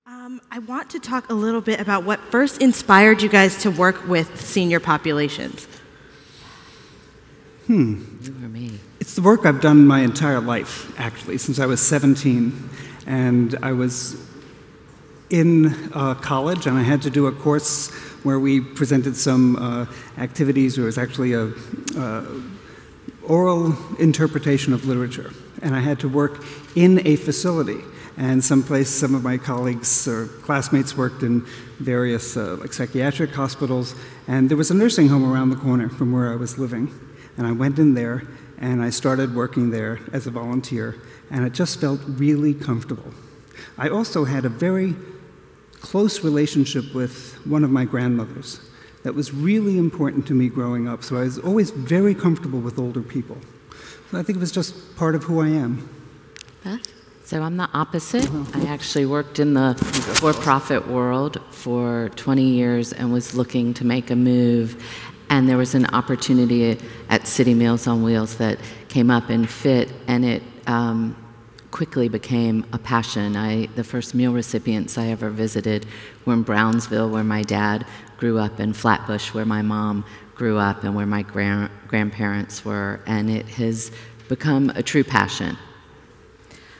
I want to talk a little bit about what first inspired you guys to work with senior populations. You or me? It's the work I've done my entire life, actually, since I was 17. And I was in college, and I had to do a course where we presented some activities. It was actually a oral interpretation of literature. And I had to work in a facility. And some of my colleagues or classmates worked in various like psychiatric hospitals. And there was a nursing home around the corner from where I was living. And I went in there, and I started working there as a volunteer. And it just felt really comfortable. I also had a very close relationship with one of my grandmothers that was really important to me growing up. So I was always very comfortable with older people. So I think it was just part of who I am. Beth? So I'm the opposite. I actually worked in the for-profit world for 20 years and was looking to make a move. And there was an opportunity at Citymeals on Wheels that came up and fit, and it quickly became a passion. The first meal recipients I ever visited were in Brownsville, where my dad grew up, and Flatbush, where my mom grew up, and where my grandparents were. And it has become a true passion.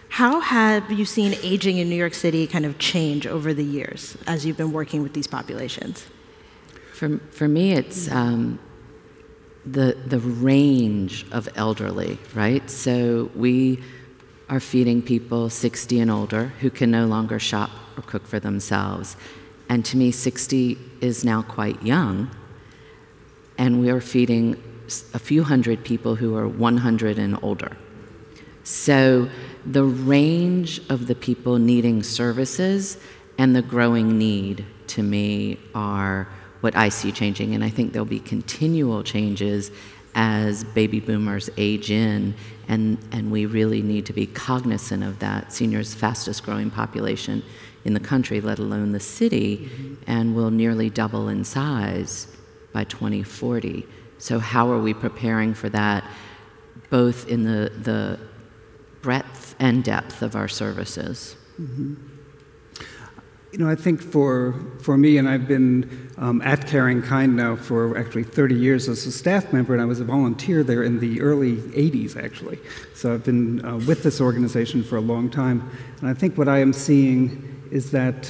How have you seen aging in New York City kind of change over the years as you've been working with these populations? For me, it's the range of elderly, right? So we are feeding people 60 and older who can no longer shop or cook for themselves. And to me, 60 is now quite young. And we are feeding a few hundred people who are 100 and older. So the range of the people needing services and the growing need, to me, are what I see changing. And I think there'll be continual changes as baby boomers age in, and we really need to be cognizant of that. Seniors' fastest growing population in the country, let alone the city, and will nearly double in size by 2040. So how are we preparing for that, both in the breadth and depth of our services? You know, I think for me, and I've been at CaringKind now for actually 30 years as a staff member, and I was a volunteer there in the early 80s, actually. So I've been with this organization for a long time. And I think what I am seeing is that,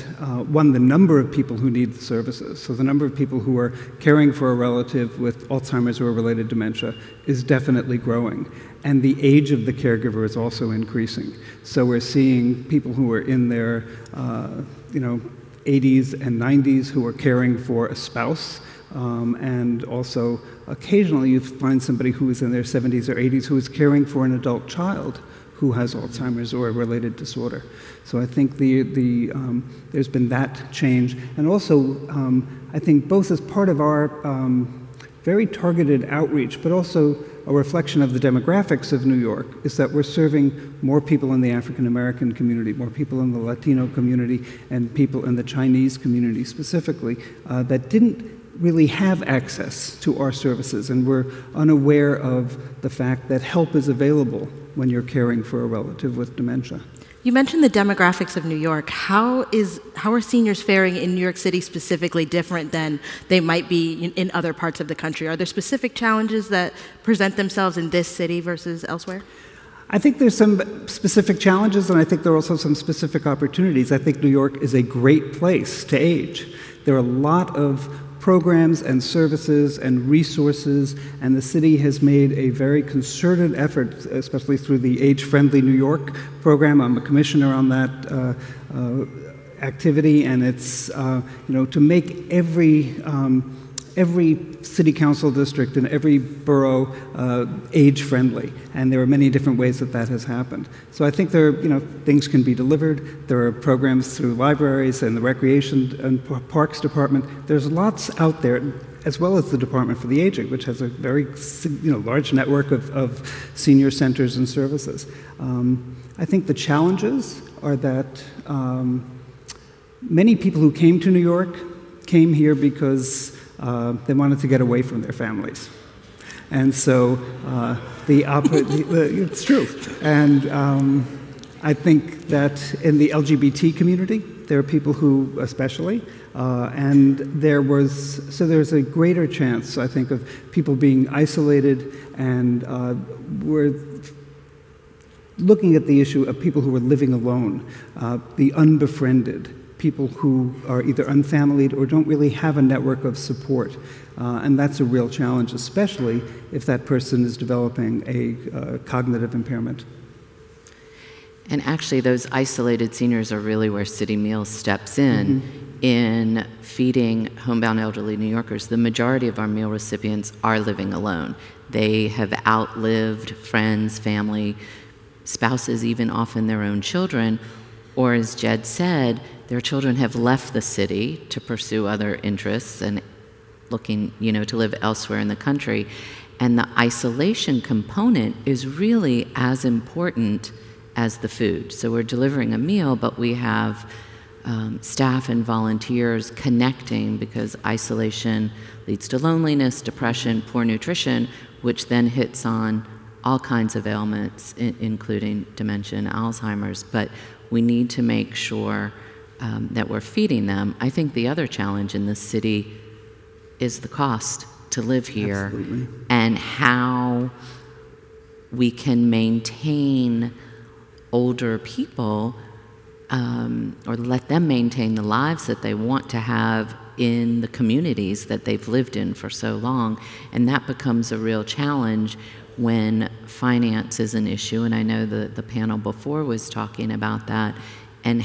one, the number of people who need the services, so the number of people who are caring for a relative with Alzheimer's or related dementia is definitely growing. And the age of the caregiver is also increasing. So we're seeing people who are in their 80s and 90s who are caring for a spouse. And also, occasionally you find somebody who is in their 70s or 80s who is caring for an adult child who has Alzheimer's or a related disorder. So I think there's been that change. And also, I think both as part of our very targeted outreach, but also a reflection of the demographics of New York, is that we're serving more people in the African American community, more people in the Latino community, and people in the Chinese community specifically, that didn't really have access to our services, and were unaware of the fact that help is available when you're caring for a relative with dementia. You mentioned the demographics of New York. How are seniors faring in New York City specifically different than they might be in other parts of the country? Are there specific challenges that present themselves in this city versus elsewhere? I think there's some specific challenges, and I think there are also some specific opportunities. I think New York is a great place to age. There are a lot of programs and services and resources, and the city has made a very concerted effort, especially through the Age-Friendly New York program. I'm a commissioner on that activity, and it's to make every city council district and every borough age-friendly, and there are many different ways that has happened. So I think things can be delivered. There are programs through libraries and the Recreation and Parks Department. There's lots out there, as well as the Department for the Aging, which has a very large network of senior centers and services. I think the challenges are that many people who came to New York came here because they wanted to get away from their families. And so it's true. And I think that in the LGBT community, there are people who, especially, and there's a greater chance, I think, of people being isolated, and we're looking at the issue of people who are living alone, the unbefriended, people who are either unfamilied or don't really have a network of support. And that's a real challenge, especially if that person is developing a cognitive impairment. And actually, those isolated seniors are really where Citymeals steps in. In feeding homebound elderly New Yorkers. The majority of our meal recipients are living alone. They have outlived friends, family, spouses, even often their own children, or as Jed said, their children have left the city to pursue other interests and looking, to live elsewhere in the country. And the isolation component is really as important as the food. So we're delivering a meal, but we have staff and volunteers connecting, because isolation leads to loneliness, depression, poor nutrition, which then hits on all kinds of ailments, including dementia and Alzheimer's. But we need to make sure that we're feeding them. I think the other challenge in this city is the cost to live here. Absolutely. And how we can maintain older people or let them maintain the lives that they want to have in the communities that they've lived in for so long. And that becomes a real challenge when finance is an issue. And I know the panel before was talking about that, and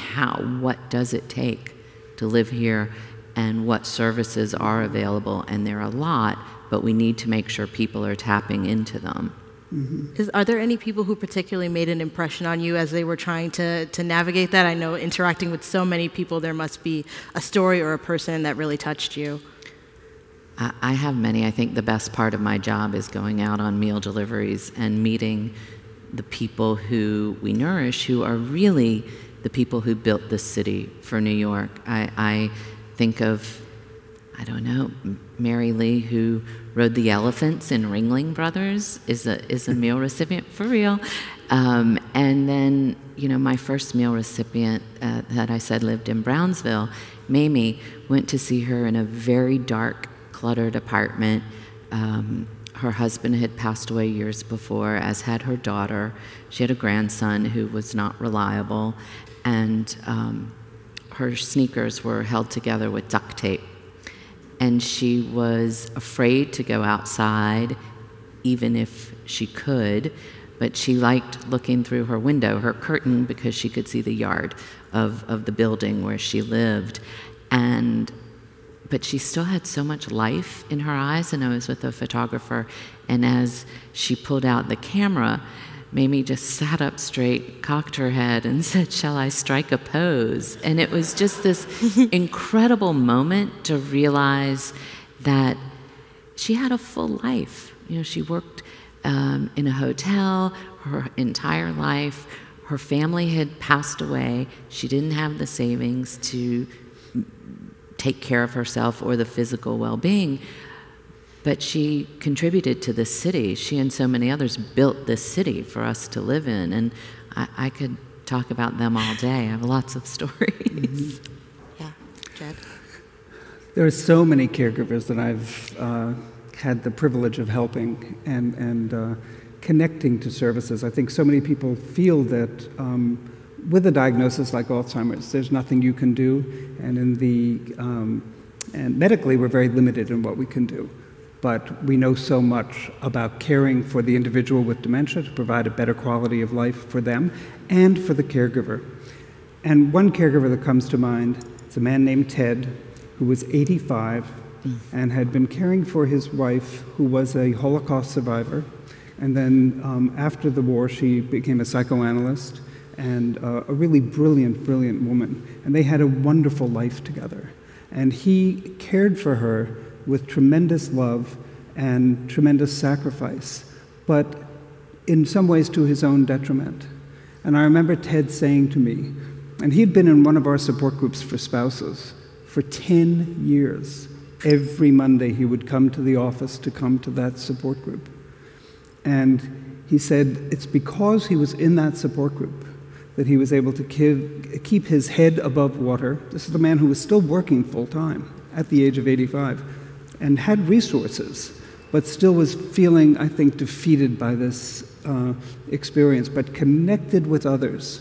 what does it take to live here and what services are available. And there are a lot, but we need to make sure people are tapping into them. Are there any people who particularly made an impression on you as they were trying to navigate that? I know interacting with so many people, there must be a story or a person that really touched you. I have many. I think the best part of my job is going out on meal deliveries and meeting the people who we nourish, who are really the people who built this city for New York. I think of, I don't know, Mary Lee, who rode the elephants in Ringling Brothers, is a meal recipient for real. And then, my first meal recipient that I said lived in Brownsville, Mamie, went to see her in a very dark, cluttered apartment. Her husband had passed away years before, as had her daughter. She had a grandson who was not reliable, and her sneakers were held together with duct tape. And she was afraid to go outside, even if she could, but she liked looking through her window, her curtain, because she could see the yard of the building where she lived. But she still had so much life in her eyes, and I was with a photographer, and as she pulled out the camera, Mamie just sat up straight, cocked her head, and said, "Shall I strike a pose?" And it was just this incredible moment to realize that she had a full life. She worked in a hotel her entire life. Her family had passed away. She didn't have the savings to take care of herself or the physical well-being. But she contributed to this city. She and so many others built this city for us to live in. And I could talk about them all day. I have lots of stories. Yeah, Jed? There are so many caregivers that I've had the privilege of helping and connecting to services. I think so many people feel that with a diagnosis like Alzheimer's, there's nothing you can do. And and medically, we're very limited in what we can do. But we know so much about caring for the individual with dementia to provide a better quality of life for them and for the caregiver. And one caregiver that comes to mind is a man named Ted, who was 85 and had been caring for his wife, who was a Holocaust survivor. And then after the war, she became a psychoanalyst and a really brilliant, brilliant woman. And they had a wonderful life together. And he cared for her with tremendous love and tremendous sacrifice, but in some ways to his own detriment. And I remember Ted saying to me, and he'd been in one of our support groups for spouses for 10 years. Every Monday he would come to the office to come to that support group. And he said it's because he was in that support group that he was able to keep his head above water. This is the man who was still working full-time at the age of 85 and had resources, but still was feeling, I think, defeated by this experience, but connected with others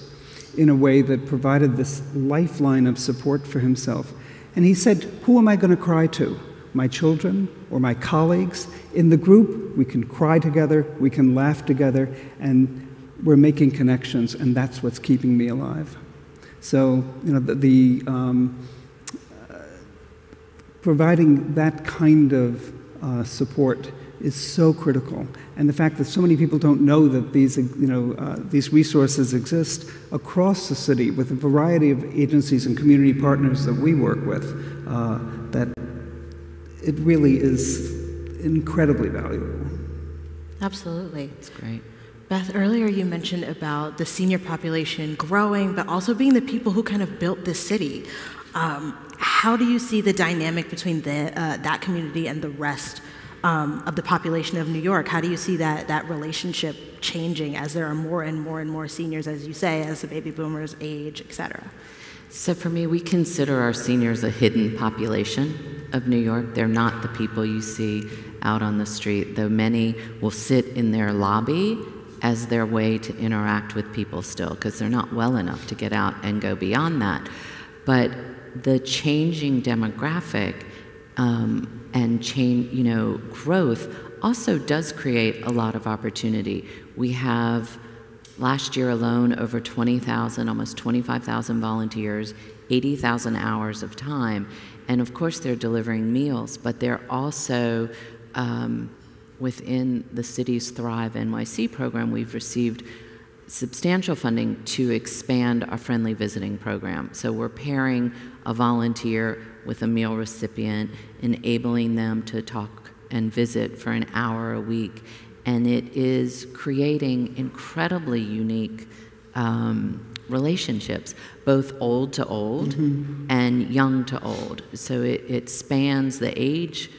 in a way that provided this lifeline of support for himself. And he said, who am I going to cry to? My children or my colleagues? In the group, we can cry together, we can laugh together, and we're making connections, and that's what's keeping me alive. So, you know, providing that kind of support is so critical. And the fact that so many people don't know that these, these resources exist across the city with a variety of agencies and community partners that we work with, that it really is incredibly valuable. Absolutely. That's great. Beth, earlier you mentioned about the senior population growing, but also being the people who kind of built this city. How do you see the dynamic between that community and the rest of the population of New York? How do you see that relationship changing as there are more and more and more seniors, as you say, as the baby boomers age, et cetera? So for me, we consider our seniors a hidden population of New York. They're not the people you see out on the street, though many will sit in their lobby as their way to interact with people still, because they're not well enough to get out and go beyond that. But the changing demographic and growth also does create a lot of opportunity. We have, last year alone, over 20,000, almost 25,000 volunteers, 80,000 hours of time. And of course, they're delivering meals, but they're also, within the city's Thrive NYC program, we've received substantial funding to expand our friendly visiting program. So we're pairing a volunteer with a meal recipient, enabling them to talk and visit for an hour a week. And it is creating incredibly unique relationships, both old to old and young to old. So it spans the age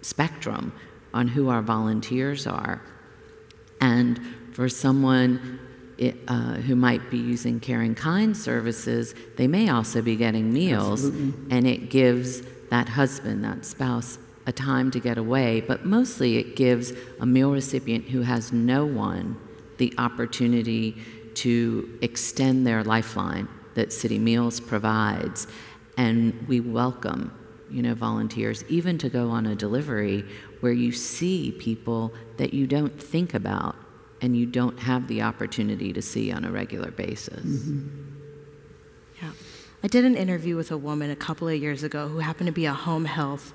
spectrum on who our volunteers are. And for someone who might be using CaringKind services, they may also be getting meals. Absolutely. And it gives that husband, that spouse, a time to get away, but mostly it gives a meal recipient who has no one the opportunity to extend their lifeline that Citymeals provides. And we welcome, volunteers, even to go on a delivery where you see people that you don't think about and you don't have the opportunity to see on a regular basis. Yeah. I did an interview with a woman a couple of years ago who happened to be a home health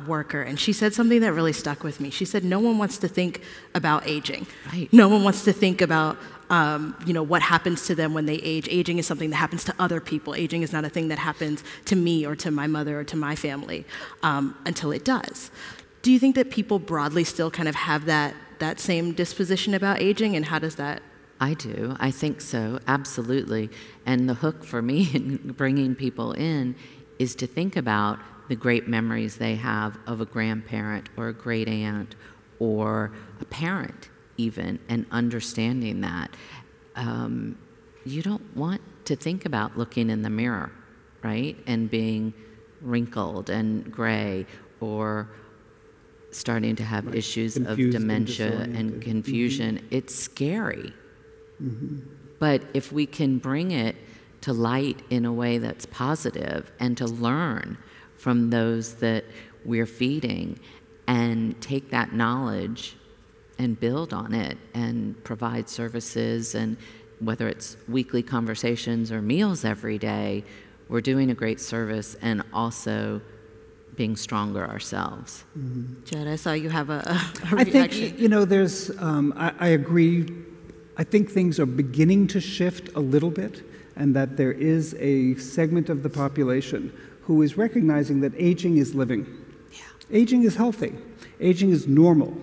worker, and she said something that really stuck with me. She said, no one wants to think about aging. Right. No one wants to think about what happens to them when they age. Aging is something that happens to other people. Aging is not a thing that happens to me or to my mother or to my family until it does. Do you think that people broadly still kind of have that same disposition about aging, and how does that? I do. I think so, absolutely. And the hook for me in bringing people in is to think about the great memories they have of a grandparent or a great aunt or a parent even, and understanding that. You don't want to think about looking in the mirror, right, and being wrinkled and gray or starting to have issues of dementia and confusion. It's scary. But if we can bring it to light in a way that's positive and to learn from those that we're feeding and take that knowledge and build on it and provide services, and whether it's weekly conversations or meals every day, we're doing a great service and also being stronger ourselves. Jed, I saw you have a reaction. I think, there's, I agree. I think things are beginning to shift a little bit, and that there is a segment of the population who is recognizing that aging is living. Yeah. Aging is healthy. Aging is normal.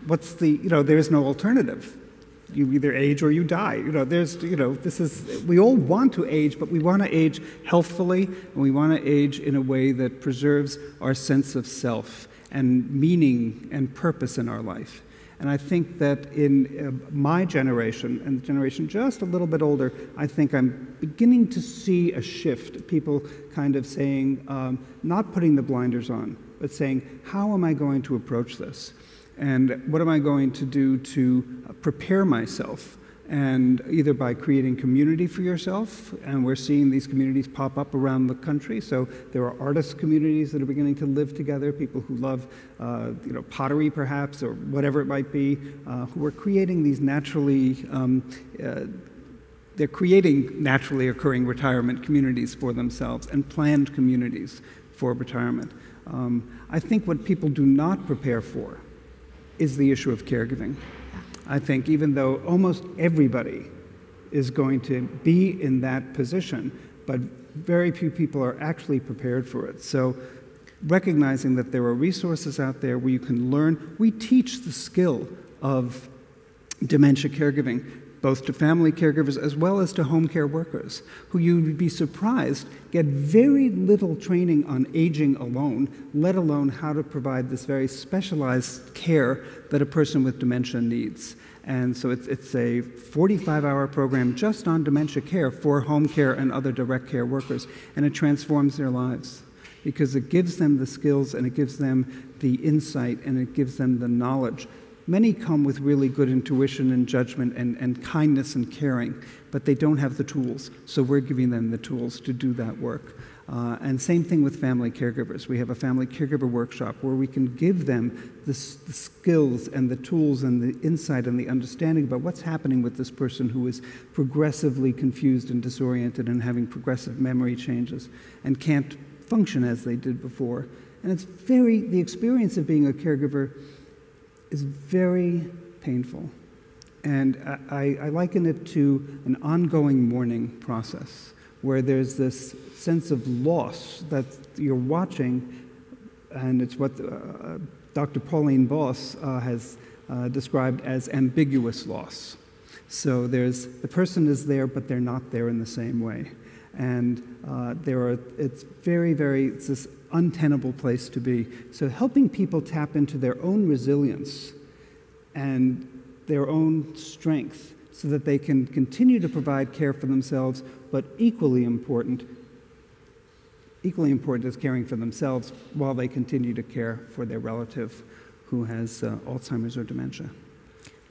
There is no alternative. You either age or you die. We all want to age, but we want to age healthfully, and we want to age in a way that preserves our sense of self and meaning and purpose in our life. And I think that in my generation, and the generation just a little bit older, I think I'm beginning to see a shift. People kind of saying, not putting the blinders on, but saying, how am I going to approach this? And what am I going to do to prepare myself? And either by creating community for yourself, and we're seeing these communities pop up around the country. So there are artist communities that are beginning to live together, people who love pottery perhaps, or whatever it might be, who are creating these they're creating naturally occurring retirement communities for themselves and planned communities for retirement. I think what people do not prepare for is the issue of caregiving. I think even though almost everybody is going to be in that position, but very few people are actually prepared for it. So recognizing that there are resources out there where you can learn, we teach the skill of dementia caregiving, both to family caregivers as well as to home care workers, who you would be surprised get very little training on aging alone, let alone how to provide this very specialized care that a person with dementia needs. And so it's a 45-hour program just on dementia care for home care and other direct care workers, and it transforms their lives because it gives them the skills and it gives them the insight and it gives them the knowledge. Many come with really good intuition and judgment and kindness and caring, but they don't have the tools. So we're giving them the tools to do that work. And same thing with family caregivers. We have a family caregiver workshop where we can give them the skills and the tools and the insight and the understanding about what's happening with this person who is progressively confused and disoriented and having progressive memory changes and can't function as they did before. And the experience of being a caregiver is very painful. And I liken it to an ongoing mourning process where there's this sense of loss that you're watching, and it's what Dr. Pauline Boss has described as ambiguous loss. So the person is there, but they're not there in the same way. And it's it's this untenable place to be. So helping people tap into their own resilience and their own strength so that they can continue to provide care for themselves, but equally important is caring for themselves while they continue to care for their relative who has Alzheimer's or dementia.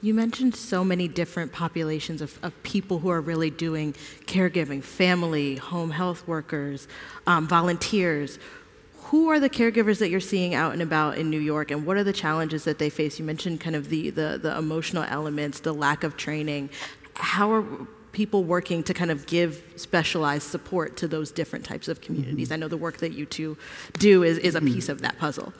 You mentioned so many different populations of people who are really doing caregiving, family, home health workers, volunteers. Who are the caregivers that you're seeing out and about in New York, and what are the challenges that they face? You mentioned kind of the emotional elements, the lack of training. How are people working to kind of give specialized support to those different types of communities? I know the work that you two do is a piece of that puzzle.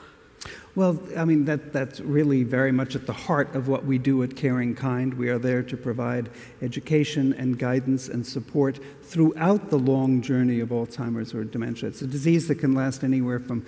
Well, I mean, that's really very much at the heart of what we do at CaringKind. We are there to provide education and guidance and support throughout the long journey of Alzheimer's or dementia. It's a disease that can last anywhere from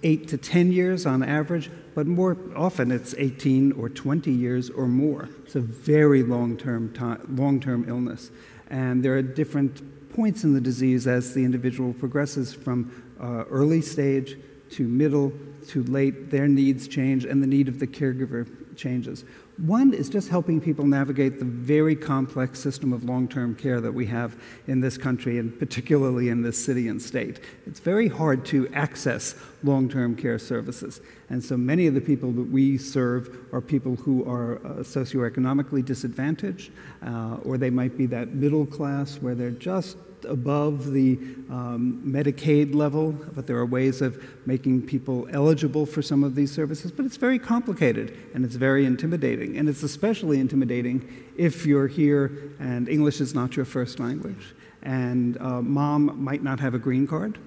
8 to 10 years on average, but more often it's 18 or 20 years or more. It's a very long-term illness. And there are different points in the disease as the individual progresses from early stage to middle to late. Their needs change and the need of the caregiver changes. One is just helping people navigate the very complex system of long-term care that we have in this country, and particularly in this city and state. It's very hard to access long-term care services. And so many of the people that we serve are people who are socioeconomically disadvantaged, or they might be that middle class where they're just above the Medicaid level, but there are ways of making people eligible for some of these services. But it's very complicated, and it's very intimidating. And it's especially intimidating if you're here and English is not your first language, and mom might not have a green card.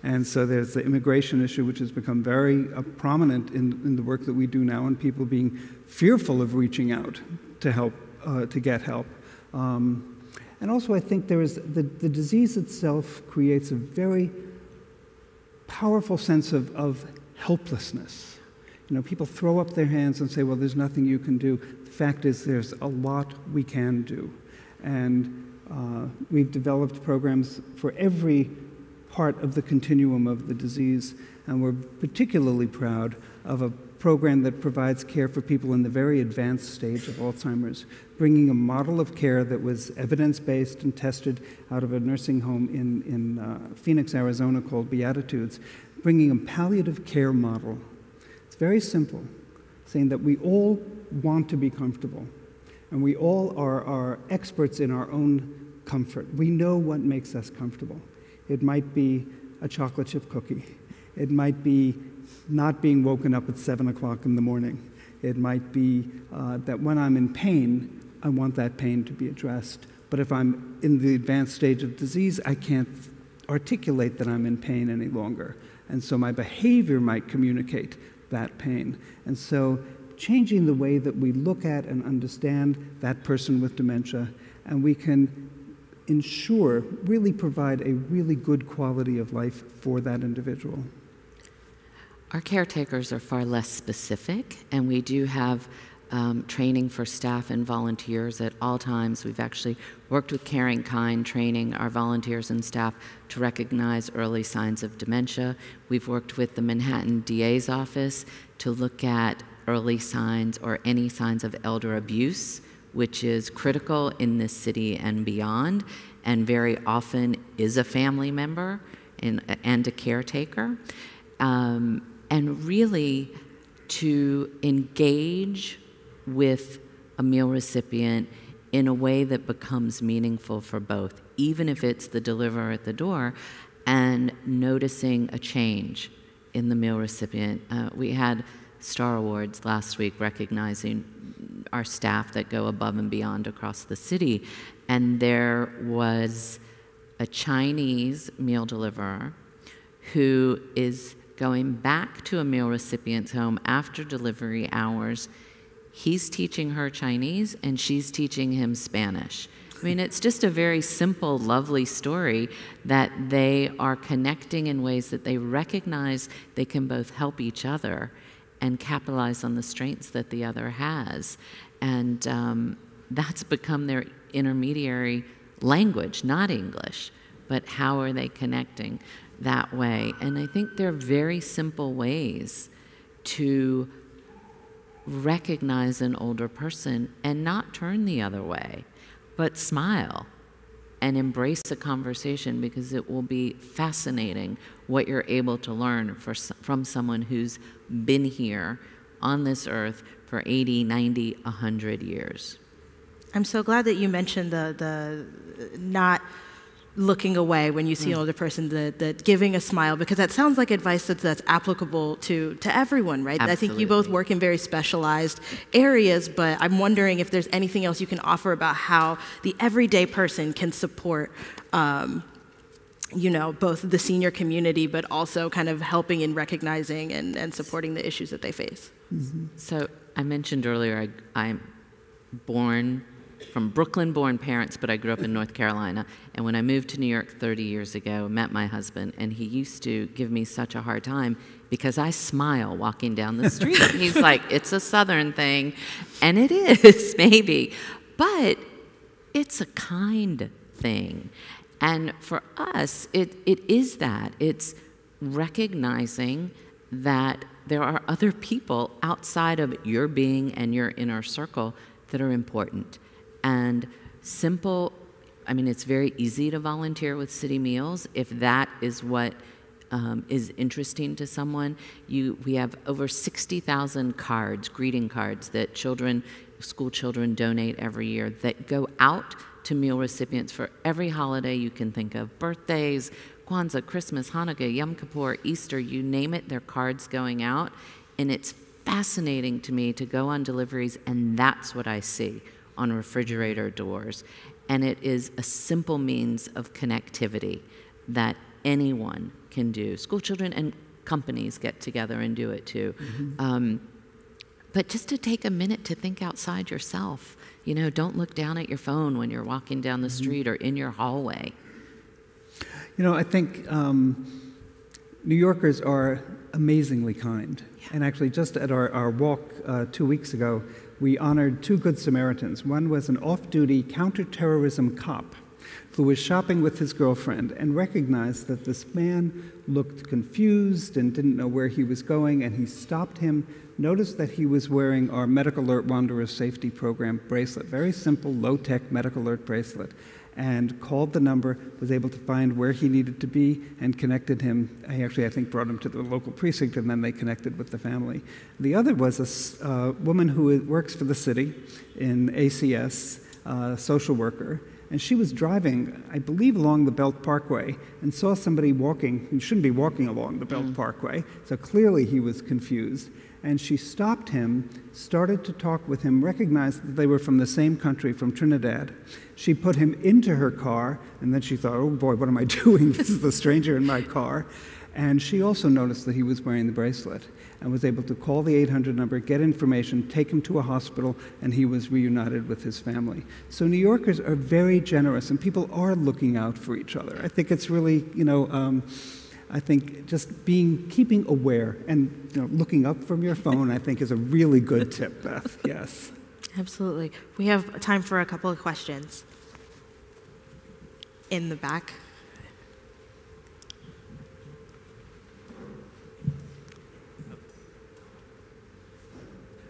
And so there's the immigration issue, which has become very prominent in the work that we do now, and people being fearful of reaching out to help, to get help. And also, I think there is the disease itself creates a very powerful sense of helplessness. You know, people throw up their hands and say, well, there's nothing you can do. The fact is there's a lot we can do. And we've developed programs for every part of the continuum of the disease, and we're particularly proud of a program that provides care for people in the very advanced stage of Alzheimer's, bringing a model of care that was evidence-based and tested out of a nursing home in Phoenix, Arizona called Beatitudes, bringing a palliative care model. It's very simple, saying that we all want to be comfortable, and we all are experts in our own comfort. We know what makes us comfortable. It might be a chocolate chip cookie. It might be not being woken up at 7 o'clock in the morning. It might be that when I'm in pain, I want that pain to be addressed. But if I'm in the advanced stage of disease, I can't articulate that I'm in pain any longer. And so my behavior might communicate that pain. And so changing the way that we look at and understand that person with dementia, and we can ensure, really provide a really good quality of life for that individual. Our caretakers are far less specific, and we do have training for staff and volunteers at all times. We've actually worked with CaringKind, training our volunteers and staff to recognize early signs of dementia. We've worked with the Manhattan DA's office to look at early signs or any signs of elder abuse, which is critical in this city and beyond, and very often is a family member and a caretaker. And really to engage with a meal recipient in a way that becomes meaningful for both, even if it's the deliverer at the door, and noticing a change in the meal recipient. We had Star Awards last week recognizing our staff that go above and beyond across the city, and there was a Chinese meal deliverer who is going back to a meal recipient's home after delivery hours. He's teaching her Chinese, and she's teaching him Spanish. I mean, it's just a very simple, lovely story that they are connecting in ways that they recognize they can both help each other and capitalize on the strengths that the other has. And that's become their intermediary language, not English, but how are they connecting that way? And I think there are very simple ways to recognize an older person and not turn the other way, but smile and embrace the conversation, because it will be fascinating what you're able to learn from someone who's been here on this earth for 80, 90, 100 years. I'm so glad that you mentioned the not looking away when you see an older person, the giving a smile, because that sounds like advice that's applicable to everyone, right? Absolutely. I think you both work in very specialized areas, but I'm wondering if there's anything else you can offer about how the everyday person can support both the senior community, but also kind of helping in recognizing and supporting the issues that they face. Mm-hmm. So I mentioned earlier, I'm from Brooklyn-born parents, but I grew up in North Carolina. And when I moved to New York 30 years ago, I met my husband, and he used to give me such a hard time because I smile walking down the street. He's like, it's a Southern thing, and it is, maybe, but it's a kind thing. And for us, it is that. It's recognizing that there are other people outside of your being and your inner circle that are important. And simple, I mean, it's very easy to volunteer with Citymeals if that is what is interesting to someone. We have over 60,000 cards, greeting cards, that school children donate every year that go out to meal recipients for every holiday you can think of. Birthdays, Kwanzaa, Christmas, Hanukkah, Yom Kippur, Easter, you name it, there are cards going out. And it's fascinating to me to go on deliveries, and that's what I see on refrigerator doors. And it is a simple means of connectivity that anyone can do. School children and companies get together and do it too. Mm-hmm. But just to take a minute to think outside yourself. Don't look down at your phone when you're walking down the street or in your hallway. I think New Yorkers are amazingly kind. Yeah. And actually, just at our walk 2 weeks ago, we honored 2 Good Samaritans. One was an off-duty counterterrorism cop who was shopping with his girlfriend and recognized that this man looked confused and didn't know where he was going, and he stopped him, noticed that he was wearing our Medical Alert Wanderer Safety Program bracelet, very simple, low-tech Medical Alert bracelet, and called the number, was able to find where he needed to be, and connected him. I think, brought him to the local precinct, and then they connected with the family. The other was a woman who works for the city in ACS, social worker, and she was driving, I believe, along the Belt Parkway and saw somebody walking. He shouldn't be walking along the Belt Parkway, so clearly he was confused. And she stopped him, started to talk with him, recognized that they were from the same country, from Trinidad. She put him into her car, and then she thought, oh boy, what am I doing? This is the stranger in my car. And she also noticed that he was wearing the bracelet and was able to call the 800 number, get information, take him to a hospital, and he was reunited with his family. So New Yorkers are very generous, and people are looking out for each other. I think it's really, I think just keeping aware and looking up from your phone, I think, is a really good tip, Beth. Yes. Absolutely. We have time for a couple of questions. In the back.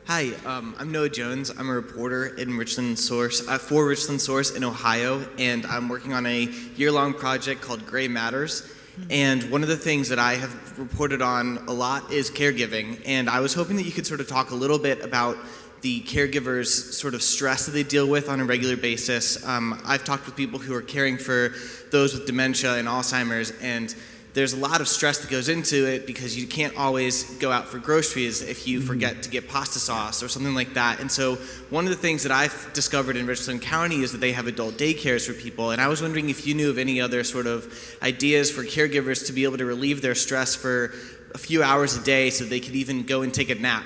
Hi, I'm Noah Jones. I'm a reporter in Richland Source, for Richland Source in Ohio, and I'm working on a year-long project called Gray Matters. And one of the things that I have reported on a lot is caregiving, and I was hoping that you could sort of talk a little bit about the caregivers' sort of stress that they deal with on a regular basis. I've talked with people who are caring for those with dementia and Alzheimer's, and there's a lot of stress that goes into it because you can't always go out for groceries if you forget to get pasta sauce or something like that. And so one of the things that I've discovered in Richland County is that they have adult daycares for people. And I was wondering if you knew of any other sort of ideas for caregivers to be able to relieve their stress for a few hours a day so they could even go and take a nap,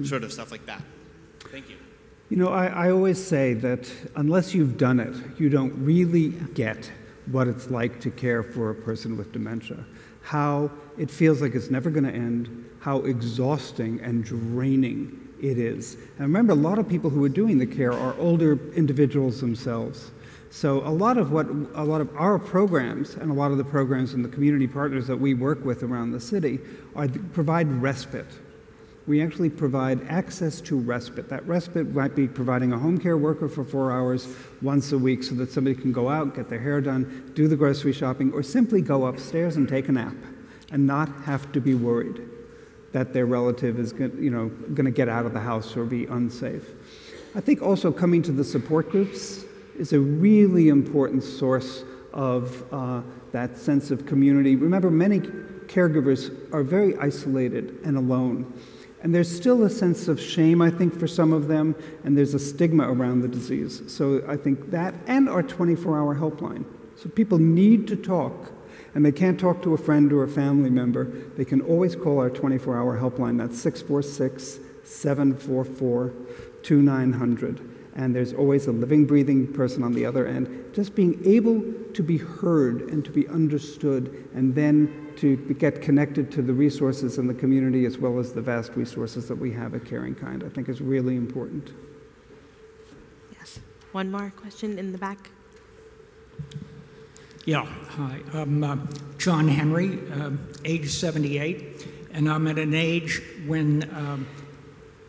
sort of stuff like that. Thank you. I always say that unless you've done it, you don't really get what it's like to care for a person with dementia, how it feels like it's never going to end, how exhausting and draining it is. And remember, a lot of people who are doing the care are older individuals themselves. So a lot of our programs and a lot of the programs and the community partners that we work with around the city provide respite. We actually provide access to respite. That respite might be providing a home care worker for 4 hours once a week so that somebody can go out, get their hair done, do the grocery shopping, or simply go upstairs and take a nap and not have to be worried that their relative is going to get out of the house or be unsafe. I think also coming to the support groups is a really important source of that sense of community. Remember, many caregivers are very isolated and alone. And there's still a sense of shame, I think, for some of them, and there's a stigma around the disease. So I think that, and our 24-hour helpline. So people need to talk, and they can't talk to a friend or a family member. They can always call our 24-hour helpline. That's 646-744-2900. And there's always a living, breathing person on the other end. Just being able to be heard and to be understood, and then to get connected to the resources in the community as well as the vast resources that we have at CaringKind, I think is really important. Yes. One more question in the back. Yeah, hi. I'm John Henry, age 78, and I'm at an age when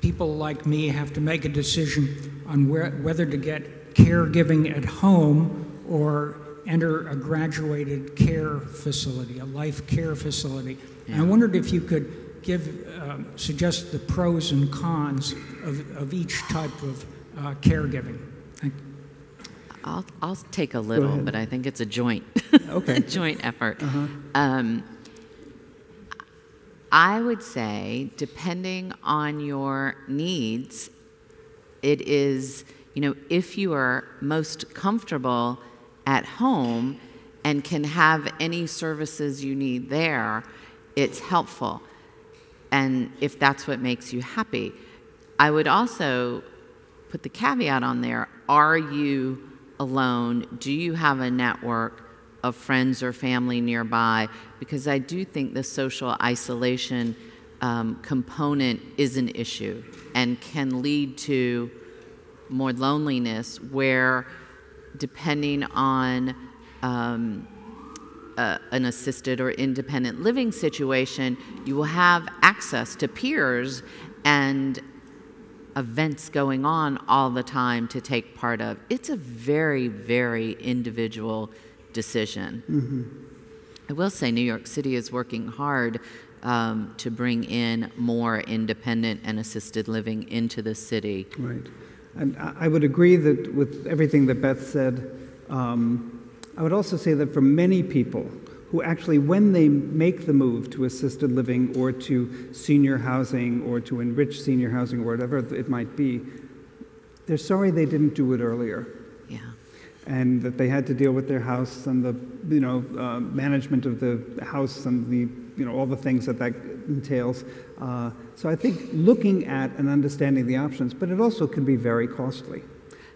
people like me have to make a decision on whether to get caregiving at home or enter a graduated care facility, a life care facility. Yeah. And I wondered if you could suggest the pros and cons of each type of caregiving. Thank you. I'll take a little, but I think it's a joint, okay. joint effort. I would say, depending on your needs, it is, if you are most comfortable at home and can have any services you need there, it's helpful. And if that's what makes you happy. I would also put the caveat on there, are you alone? Do you have a network of friends or family nearby? Because I do think the social isolation component is an issue and can lead to more loneliness, where depending on an assisted or independent living situation, you will have access to peers and events going on all the time to take part of. It's a very, very individual decision. I will say New York City is working hard to bring in more independent and assisted living into the city. Right. And I would agree that with everything that Beth said. I would also say that for many people who actually, when they make the move to assisted living or to senior housing or to enriched senior housing or whatever it might be, they're sorry they didn't do it earlier. Yeah. And that they had to deal with their house and the management of the house and the all the things that entails. So I think looking at and understanding the options, but it also can be very costly.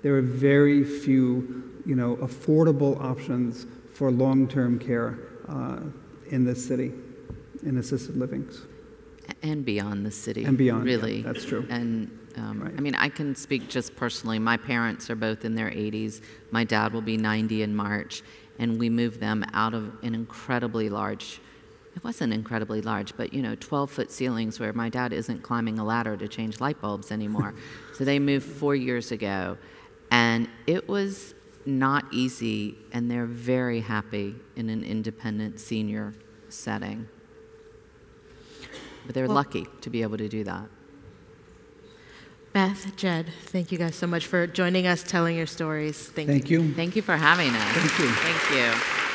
There are very few affordable options for long-term care in this city, in assisted livings. And beyond the city. And beyond, really. Yeah, that's true. And right. I mean, I can speak just personally. My parents are both in their 80s. My dad will be 90 in March, and we moved them out of an incredibly large, it wasn't incredibly large, but 12-foot ceilings where my dad isn't climbing a ladder to change light bulbs anymore. So they moved 4 years ago, and it was not easy, and they're very happy in an independent senior setting. But they're lucky to be able to do that. Beth, Jed, thank you guys so much for joining us, telling your stories. Thank you. Thank you. Thank you for having us. Thank you. Thank you.